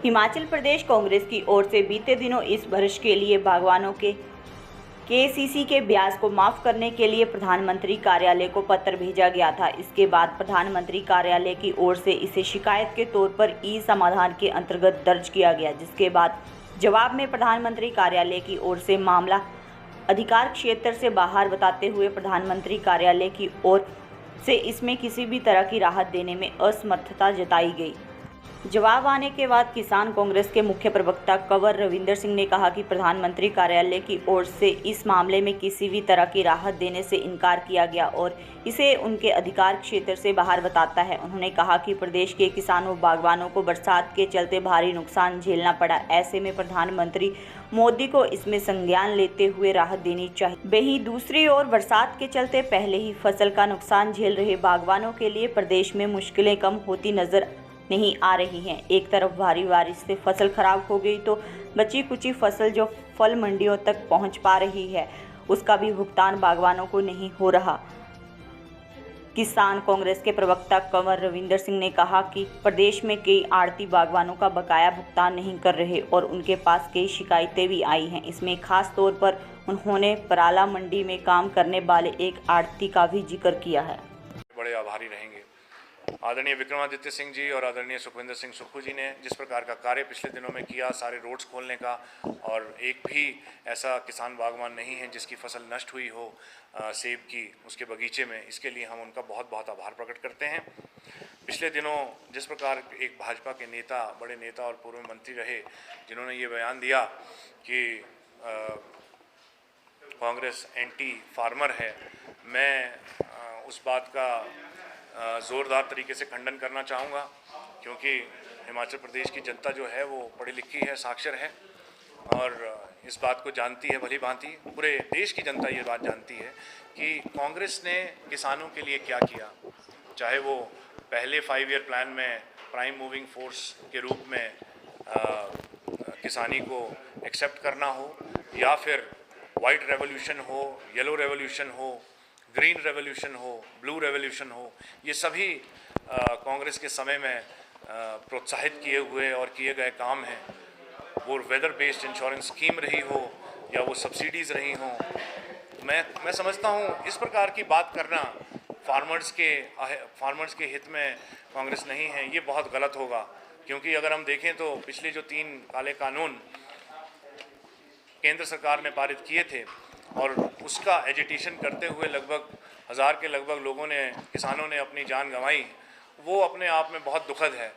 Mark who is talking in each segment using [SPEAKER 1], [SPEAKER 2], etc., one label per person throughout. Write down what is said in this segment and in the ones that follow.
[SPEAKER 1] हिमाचल प्रदेश कांग्रेस की ओर से बीते दिनों इस वर्ष के लिए बागवानों के केसीसी के ब्याज को माफ करने के लिए प्रधानमंत्री कार्यालय को पत्र भेजा गया था। इसके बाद प्रधानमंत्री कार्यालय की ओर से इसे शिकायत के तौर पर ई समाधान के अंतर्गत दर्ज किया गया, जिसके बाद जवाब में प्रधानमंत्री कार्यालय की ओर से मामला अधिकार क्षेत्र से बाहर बताते हुए प्रधानमंत्री कार्यालय की ओर से इसमें किसी भी तरह की राहत देने में असमर्थता जताई गई। जवाब आने के बाद किसान कांग्रेस के मुख्य प्रवक्ता कंवर रविंदर सिंह ने कहा कि प्रधानमंत्री कार्यालय की ओर से इस मामले में किसी भी तरह की राहत देने से इनकार किया गया और इसे उनके अधिकार क्षेत्र से बाहर बताता है। उन्होंने कहा कि प्रदेश के किसानों बागवानों को बरसात के चलते भारी नुकसान झेलना पड़ा। ऐसे में प्रधानमंत्री मोदी को इसमें संज्ञान लेते हुए राहत देनी चाहिए। वहीं दूसरी ओर बरसात के चलते पहले ही फसल का नुकसान झेल रहे बागवानों के लिए प्रदेश में मुश्किलें कम होती नजर नहीं आ रही हैं। एक तरफ भारी बारिश से फसल खराब हो गई तो बची कुची फसल जो फल मंडियों तक पहुंच पा रही है उसका भी भुगतान बागवानों को नहीं हो रहा। किसान कांग्रेस के प्रवक्ता कंवर रविंदर सिंह ने कहा कि प्रदेश में कई आड़ती बागवानों का बकाया भुगतान नहीं कर रहे और उनके पास कई शिकायतें भी आई हैं। इसमें खास तौर पर उन्होंने पराला मंडी में काम करने वाले एक आड़ती का भी जिक्र किया है।
[SPEAKER 2] बड़े आभारी रहेंगे आदरणीय विक्रमादित्य सिंह जी और आदरणीय सुखविंदर सिंह सुक्खू जी ने जिस प्रकार का कार्य पिछले दिनों में किया, सारे रोड्स खोलने का, और एक भी ऐसा किसान बागवान नहीं है जिसकी फसल नष्ट हुई हो सेब की उसके बगीचे में। इसके लिए हम उनका बहुत बहुत आभार प्रकट करते हैं। पिछले दिनों जिस प्रकार एक भाजपा के नेता, बड़े नेता और पूर्व मंत्री रहे जिन्होंने ये बयान दिया कि कांग्रेस एंटी फार्मर है, मैं उस बात का ज़ोरदार तरीके से खंडन करना चाहूँगा, क्योंकि हिमाचल प्रदेश की जनता जो है वो पढ़ी लिखी है, साक्षर है और इस बात को जानती है भली भांति। पूरे देश की जनता ये बात जानती है कि कांग्रेस ने किसानों के लिए क्या किया, चाहे वो पहले 5 ईयर प्लान में प्राइम मूविंग फोर्स के रूप में किसानी को एक्सेप्ट करना हो, या फिर वाइट रेवोल्यूशन हो, येलो रेवोल्यूशन हो, ग्रीन रेवोल्यूशन हो, ब्लू रेवोल्यूशन हो, ये सभी कांग्रेस के समय में प्रोत्साहित किए हुए और किए गए काम हैं। वो वेदर बेस्ड इंश्योरेंस स्कीम रही हो या वो सब्सिडीज़ रही हों, मैं समझता हूँ इस प्रकार की बात करना फार्मर्स के हित में कांग्रेस नहीं है, ये बहुत गलत होगा। क्योंकि अगर हम देखें तो पिछले जो 3 काले कानून केंद्र सरकार ने पारित किए थे और उसका एजिटेशन करते हुए लगभग 1000 के लगभग किसानों ने अपनी जान गंवाई, वो अपने आप में बहुत दुखद है।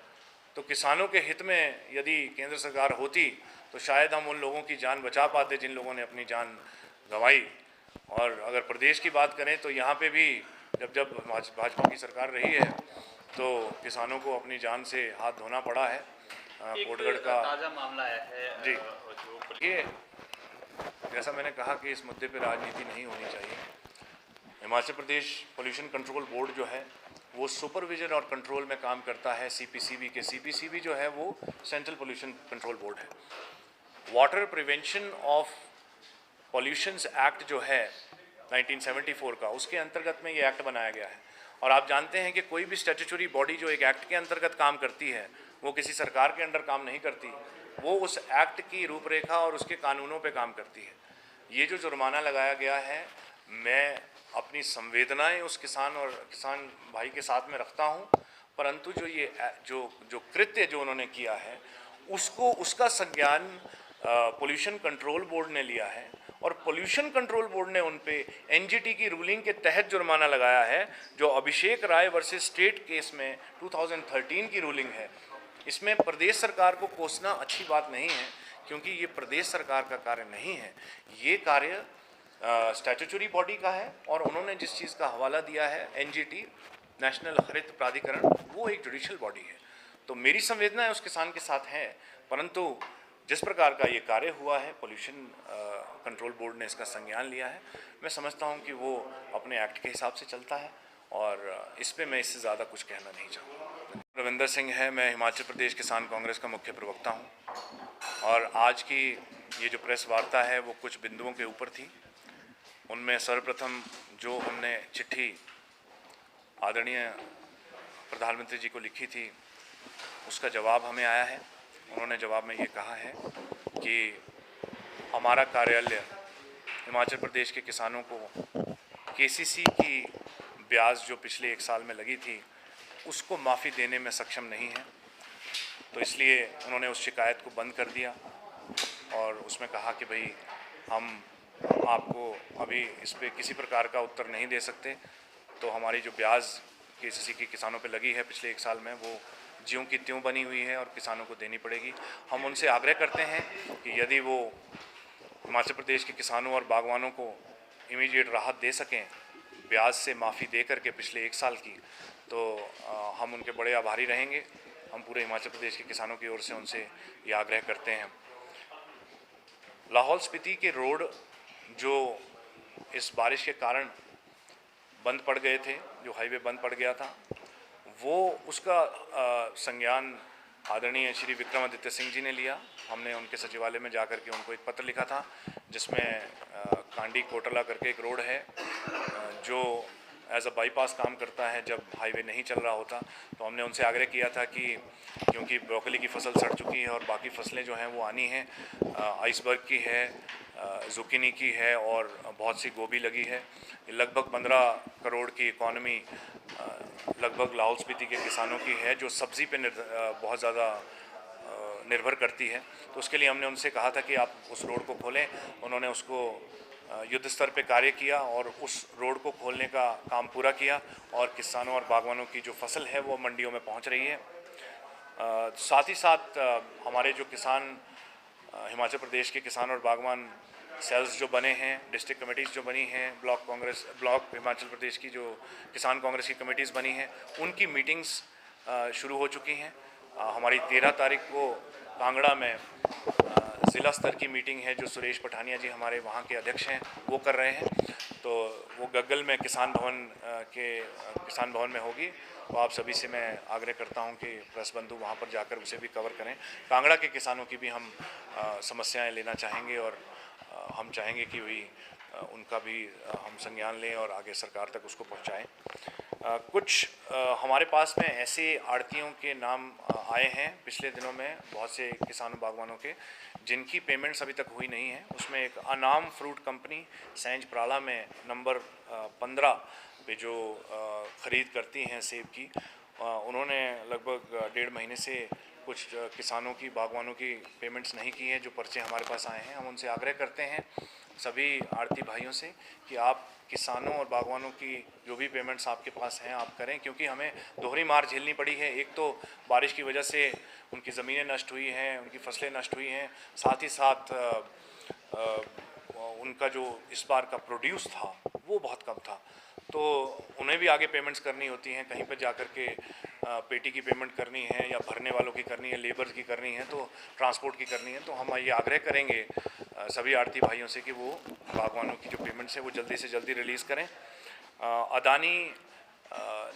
[SPEAKER 2] तो किसानों के हित में यदि केंद्र सरकार होती तो शायद हम उन लोगों की जान बचा पाते जिन लोगों ने अपनी जान गंवाई। और अगर प्रदेश की बात करें तो यहाँ पे भी जब भाजपा की सरकार रही है तो किसानों को अपनी जान से हाथ धोना पड़ा है। कोटगढ़ का
[SPEAKER 3] ताज़ा मामला है
[SPEAKER 2] जी, ये जैसा मैंने कहा कि इस मुद्दे पर राजनीति नहीं होनी चाहिए। Himachal Pradesh pollution control board जो है वो सुपरविजन और कंट्रोल में काम करता है सीपीसीबी के। सीपीसीबी जो है वो सेंट्रल पोल्यूशन कंट्रोल बोर्ड है। Water prevention of pollutions act जो है 1974 का, उसके अंतर्गत में ये एक्ट बनाया गया है। और आप जानते हैं कि कोई भी स्टैट्यूटरी बॉडी जो एक एक्ट के अंतर्गत काम करती है वो किसी सरकार के अंडर काम नहीं करती, वो उस एक्ट की रूपरेखा और उसके कानूनों पे काम करती है। ये जो जुर्माना लगाया गया है, मैं अपनी संवेदनाएं उस किसान भाई के साथ में रखता हूं, परंतु जो कृत्य जो उन्होंने किया है उसका संज्ञान पोल्यूशन कंट्रोल बोर्ड ने लिया है और पोल्यूशन कंट्रोल बोर्ड ने उन पे एनजीटी की रूलिंग के तहत जुर्माना लगाया है, जो अभिषेक राय वर्सेस स्टेट केस में 2013 की रूलिंग है। इसमें प्रदेश सरकार को कोसना अच्छी बात नहीं है, क्योंकि ये प्रदेश सरकार का कार्य नहीं है, ये कार्य स्टैट्यूटरी बॉडी का है। और उन्होंने जिस चीज़ का हवाला दिया है एनजीटी, नेशनल हरित प्राधिकरण, वो एक जुडिशियल बॉडी है। तो मेरी संवेदनाएं उस किसान के साथ हैं, परंतु जिस प्रकार का ये कार्य हुआ है, पोल्यूशन कंट्रोल बोर्ड ने इसका संज्ञान लिया है, मैं समझता हूँ कि वो अपने एक्ट के हिसाब से चलता है और इस पर मैं इससे ज़्यादा कुछ कहना नहीं चाहूँगा। रविंदर सिंह है, मैं हिमाचल प्रदेश किसान कांग्रेस का मुख्य प्रवक्ता हूँ और आज की ये जो प्रेस वार्ता है वो कुछ बिंदुओं के ऊपर थी। उनमें सर्वप्रथम जो हमने चिट्ठी आदरणीय प्रधानमंत्री जी को लिखी थी उसका जवाब हमें आया है। उन्होंने जवाब में ये कहा है कि हमारा कार्यालय हिमाचल प्रदेश के किसानों को केसीसी की ब्याज जो पिछले 1 साल में लगी थी उसको माफ़ी देने में सक्षम नहीं है। तो इसलिए उन्होंने उस शिकायत को बंद कर दिया और उसमें कहा कि भाई हम आपको अभी इस पे किसी प्रकार का उत्तर नहीं दे सकते। तो हमारी जो ब्याज केसीसी के किसानों पे लगी है पिछले 1 साल में वो ज्यों की त्यों बनी हुई है और किसानों को देनी पड़ेगी। हम उनसे आग्रह करते हैं कि यदि वो हिमाचल प्रदेश के किसानों और बागवानों को इमीडिएट राहत दे सकें ब्याज से माफ़ी दे करके पिछले 1 साल की, तो हम उनके बड़े आभारी रहेंगे। हम पूरे हिमाचल प्रदेश के किसानों की ओर से उनसे ये आग्रह करते हैं। लाहौल स्पीति के रोड जो इस बारिश के कारण बंद पड़ गए थे, जो हाईवे बंद पड़ गया था, वो उसका संज्ञान आदरणीय श्री विक्रमादित्य सिंह जी ने लिया। हमने उनके सचिवालय में जाकर के उनको एक पत्र लिखा था जिसमें कांडी कोटला करके एक रोड है जो एज अ बाईपास काम करता है जब हाईवे नहीं चल रहा होता। तो हमने उनसे आग्रह किया था कि क्योंकि ब्रोकली की फसल सड़ चुकी है और बाकी फसलें जो हैं वो आनी हैं, आइसबर्ग की है, जुकीनी की है और बहुत सी गोभी लगी है। लगभग 15 करोड़ की इकॉनमी लगभग लाहौल स्पीति के किसानों की है जो सब्ज़ी पे बहुत ज़्यादा निर्भर करती है। तो उसके लिए हमने उनसे कहा था कि आप उस रोड को खोलें। उन्होंने उसको युद्ध स्तर पे कार्य किया और उस रोड को खोलने का काम पूरा किया और किसानों और बागवानों की जो फसल है वो मंडियों में पहुंच रही है। साथ ही साथ हमारे जो किसान हिमाचल प्रदेश के किसान और बागवान सेल्स जो बने हैं, डिस्ट्रिक्ट कमेटीज़ जो बनी हैं, ब्लॉक हिमाचल प्रदेश की जो किसान कांग्रेस की कमेटीज़ बनी हैं, उनकी मीटिंग्स शुरू हो चुकी हैं। हमारी 13 तारीख को कांगड़ा में ज़िला स्तर की मीटिंग है जो सुरेश पठानिया जी हमारे वहाँ के अध्यक्ष हैं वो कर रहे हैं। तो वो गग्गल में किसान भवन में होगी। तो आप सभी से मैं आग्रह करता हूं कि प्रेस बंधु वहां पर जाकर उसे भी कवर करें। कांगड़ा के किसानों की भी हम समस्याएं लेना चाहेंगे और हम चाहेंगे कि वही उनका भी हम संज्ञान लें और आगे सरकार तक उसको पहुंचाएं। कुछ हमारे पास में ऐसे आड़तियों के नाम आए हैं पिछले दिनों में, बहुत से किसानों बागवानों के, जिनकी पेमेंट्स अभी तक हुई नहीं है। उसमें एक अनाम फ्रूट कंपनी सैंज प्राला में नंबर 15 पे जो ख़रीद करती हैं सेब की, उन्होंने लगभग 1.5 महीने से कुछ किसानों की बागवानों की पेमेंट्स नहीं की हैं। जो पर्चे हमारे पास आए हैं, हम उनसे आग्रह करते हैं सभी आड़ती भाइयों से कि आप किसानों और बागवानों की जो भी पेमेंट्स आपके पास हैं आप करें, क्योंकि हमें दोहरी मार झेलनी पड़ी है। एक तो बारिश की वजह से उनकी ज़मीनें नष्ट हुई हैं, उनकी फसलें नष्ट हुई हैं, साथ ही साथ उनका जो इस बार का प्रोड्यूस था वो बहुत कम था। तो उन्हें भी आगे पेमेंट्स करनी होती हैं, कहीं पर जाकर के पेटी की पेमेंट करनी है या भरने वालों की करनी है, लेबर की करनी है, तो ट्रांसपोर्ट की करनी है। तो हम ये आग्रह करेंगे सभी आड़ती भाइयों से कि वो बागवानों की जो पेमेंट्स है वो जल्दी से जल्दी रिलीज़ करें। अदानी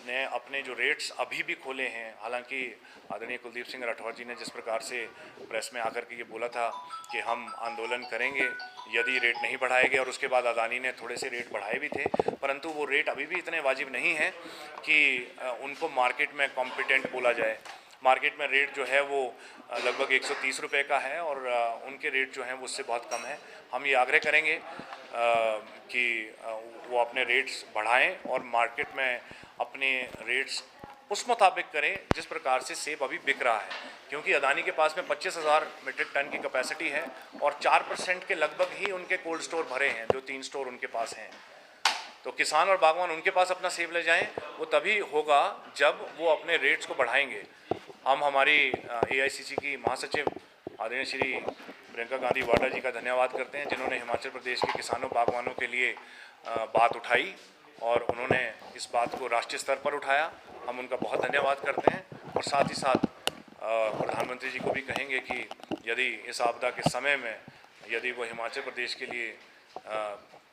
[SPEAKER 2] ने अपने जो रेट्स अभी भी खोले हैं, हालांकि आदरणीय कुलदीप सिंह राठौर जी ने जिस प्रकार से प्रेस में आकर के ये बोला था कि हम आंदोलन करेंगे यदि रेट नहीं बढ़ाए गए, और उसके बाद अदानी ने थोड़े से रेट बढ़ाए भी थे, परंतु वो रेट अभी भी इतने वाजिब नहीं हैं कि उनको मार्केट में कॉम्पिटेंट बोला जाए। मार्केट में रेट जो है वो लगभग 130 रुपये का है और उनके रेट जो हैं वो उससे बहुत कम है। हम ये आग्रह करेंगे कि वो अपने रेट्स बढ़ाएं और मार्केट में अपने रेट्स उस मुताबिक करें जिस प्रकार से सेब अभी बिक रहा है, क्योंकि अदानी के पास में 25,000 मीट्रिक टन की कैपेसिटी है और 4% के लगभग ही उनके कोल्ड स्टोर भरे हैं, जो 3 स्टोर उनके पास हैं। तो किसान और बागवान उनके पास अपना सेब ले जाएं, वो तभी होगा जब वो अपने रेट्स को बढ़ाएंगे। हम हमारी AICC की महासचिव आदरणीय श्री प्रियंका गांधी वाड्रा जी का धन्यवाद करते हैं, जिन्होंने हिमाचल प्रदेश के किसानों बागवानों के लिए बात उठाई और उन्होंने इस बात को राष्ट्रीय स्तर पर उठाया। हम उनका बहुत धन्यवाद करते हैं और साथ ही साथ प्रधानमंत्री जी को भी कहेंगे कि यदि इस आपदा के समय में यदि वो हिमाचल प्रदेश के लिए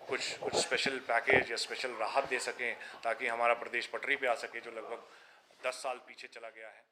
[SPEAKER 2] कुछ स्पेशल पैकेज या स्पेशल राहत दे सकें ताकि हमारा प्रदेश पटरी पे आ सके, जो लगभग 10 साल पीछे चला गया है।